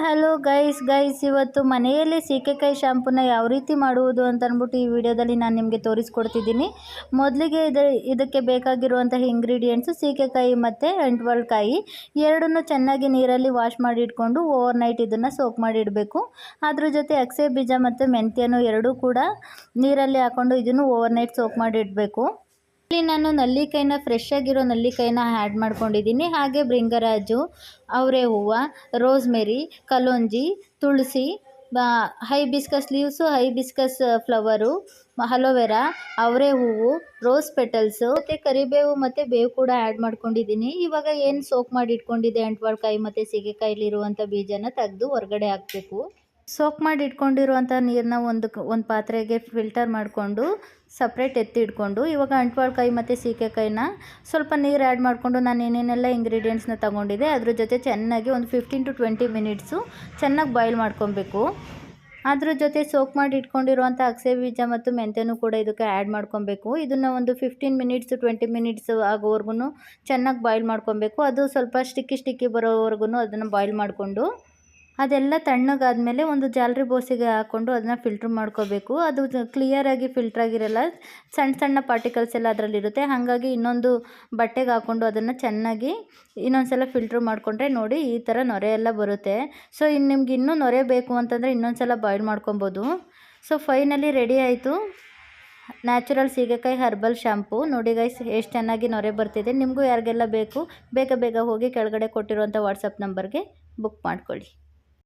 Hello guys ಇವತ್ತು ಮನೆಯಲ್ಲಿ ಸೀಗೆಕಾಯಿ ಶಾಂಪೂನ ಯಾವ ರೀತಿ ಮಾಡುವುದು ಅಂತ ಅಂದ್ಬಿಟ್ಟು ಈ ವಿಡಿಯೋದಲ್ಲಿ ನಾನು ನಿಮಗೆ ತೋರಿಸ್ಕೊಡ್ತಿದ್ದೀನಿ. ಮೊದಲಿಗೆ ಇದಕ್ಕೆ ಬೇಕಾಗಿರುವಂತಹ ಇಂಗ್ರೀಡಿಯೆಂಟ್ಸು ಸೀಗೆಕಾಯಿ ಮತ್ತು ಅಂಟ್ವಾಳಕಾಯಿ ಎರಡನ್ನೂ ಚೆನ್ನಾಗಿ ನೀರಲ್ಲಿ ವಾಶ್ ಮಾಡಿ ಇಟ್ಕೊಂಡು ಓವರ್ ನೈಟ್ ಇದನ್ನು ಸೋಕ್ ಮಾಡಿ ಇಡಬೇಕು. ಅದ್ರ ಜೊತೆ ಅಗಸೆ ಬೀಜ ಮತ್ತು ಮೆಂತ್ಯನೂ ಎರಡೂ ಕೂಡ ನೀರಲ್ಲಿ ಹಾಕ್ಕೊಂಡು ಇದನ್ನು ಓವರ್ ನೈಟ್ ಸೋಕ್ ಮಾಡಿ ಇಡಬೇಕು. ಇಲ್ಲಿ ನಾನು ನಲ್ಲಿಕಾಯಿನ ಫ್ರೆಶ್ ಆಗಿರೋ ನಲ್ಲಿಕಾಯಿನ ಆ್ಯಡ್ ಮಾಡ್ಕೊಂಡಿದ್ದೀನಿ. ಹಾಗೆ ಭೃಂಗರಾಜು, ಅವರೆ ಹೂವು, rosemary, kalonji, tulsi, hibiscus leaves, hibiscus flower, aloe vera, ಅವರೆ ಹೂವು, ರೋಸ್ ಪೆಟಲ್ಸು ಮತ್ತು ಕರಿಬೇವು ಮತ್ತು ಬೇವು ಕೂಡ ಆ್ಯಡ್ ಮಾಡ್ಕೊಂಡಿದ್ದೀನಿ. ಇವಾಗ ಏನು ಸೋಕ್ ಮಾಡಿ ಇಟ್ಕೊಂಡಿದ್ದೆ ಅಂಟ್ವಾಳಕಾಯಿ ಮತ್ತು ಸೀಗೆಕಾಯಿಲಿರುವಂಥ ಬೀಜನ ತೆಗೆದು ಹೊರಗಡೆ ಹಾಕಬೇಕು. ಸೋಕ್ ಮಾಡಿ ಇಟ್ಕೊಂಡಿರುವಂಥ ನೀರನ್ನ ಒಂದು ಪಾತ್ರೆಗೆ ಫಿಲ್ಟರ್ ಮಾಡಿಕೊಂಡು ಸಪ್ರೇಟ್ ಎತ್ತಿ ಇಟ್ಕೊಂಡು ಇವಾಗ ಅಂಟ್ವಾಳಕಾಯಿ ಮತ್ತು ಸೀಗೆಕಾಯಿನ ಸ್ವಲ್ಪ ನೀರು ಆ್ಯಡ್ ಮಾಡಿಕೊಂಡು ನಾನು ಏನೇನೆಲ್ಲ ಇಂಗ್ರೀಡಿಯೆಂಟ್ಸ್ನ ತೊಗೊಂಡಿದ್ದೆ ಅದ್ರ ಜೊತೆ ಚೆನ್ನಾಗಿ ಒಂದು 15 to 20 ಮಿನಿಟ್ಸು ಚೆನ್ನಾಗಿ ಬಾಯ್ಲ್ ಮಾಡ್ಕೊಬೇಕು. ಅದ್ರ ಜೊತೆ ಸೋಕ್ ಮಾಡಿ ಇಟ್ಕೊಂಡಿರುವಂಥ ಅಗಸೆ ಬೀಜ ಮತ್ತು ಮೆಂತ್ಯನೂ ಕೂಡ ಇದಕ್ಕೆ ಆ್ಯಡ್ ಮಾಡ್ಕೊಬೇಕು. ಇದನ್ನು ಒಂದು 15 ಮಿನಿಟ್ಸ್ 20 ಮಿನಿಟ್ಸ್ ಆಗೋವರೆಗೂ ಚೆನ್ನಾಗಿ ಬಾಯ್ಲ್ ಮಾಡ್ಕೊಬೇಕು. ಅದು ಸ್ವಲ್ಪ ಸ್ಟಿಕ್ಕಿ ಬರೋವರೆಗೂ ಅದನ್ನು ಬಾಯ್ಲ್ ಮಾಡಿಕೊಂಡು ಅದೆಲ್ಲ ತಣ್ಣಗಾದ್ಮೇಲೆ ಒಂದು ಜಾಲರಿ ಬೋಸಿಗೆ ಹಾಕ್ಕೊಂಡು ಅದನ್ನು ಫಿಲ್ಟ್ರ್ ಮಾಡ್ಕೋಬೇಕು. ಅದು ಕ್ಲಿಯರಾಗಿ ಫಿಲ್ಟ್ರಾಗಿರಲ್ಲ, ಸಣ್ಣ ಪಾರ್ಟಿಕಲ್ಸ್ ಎಲ್ಲ ಅದರಲ್ಲಿರುತ್ತೆ. ಹಾಗಾಗಿ ಇನ್ನೊಂದು ಬಟ್ಟೆಗೆ ಹಾಕ್ಕೊಂಡು ಅದನ್ನು ಚೆನ್ನಾಗಿ ಇನ್ನೊಂದು ಸಲ ಫಿಲ್ಟ್ರ್ ಮಾಡಿಕೊಂಡ್ರೆ ನೋಡಿ ಈ ಥರ ನೊರೆ ಎಲ್ಲ ಬರುತ್ತೆ. ಸೊ ನಿಮ್ಗೆ ಇನ್ನೂ ನೊರೆ ಬೇಕು ಅಂತಂದರೆ ಇನ್ನೊಂದು ಸಲ ಬಾಯ್ಲ್ ಮಾಡ್ಕೊಬೋದು. ಸೊ ಫೈನಲಿ ರೆಡಿ ಆಯಿತು ನ್ಯಾಚುರಲ್ ಸೀಗೆಕಾಯಿ ಹರ್ಬಲ್ ಶಾಂಪೂ. ನೋಡಿ ಗೈಸ್ ಎಷ್ಟು ಚೆನ್ನಾಗಿ ನೊರೆ ಬರ್ತಿದೆ. ನಿಮಗೂ ಯಾರಿಗೆಲ್ಲ ಬೇಕು ಬೇಗ ಹೋಗಿ ಕೆಳಗಡೆ ಕೊಟ್ಟಿರುವಂಥ ವಾಟ್ಸಪ್ ನಂಬರ್ಗೆ ಬುಕ್ ಮಾಡ್ಕೊಳ್ಳಿ.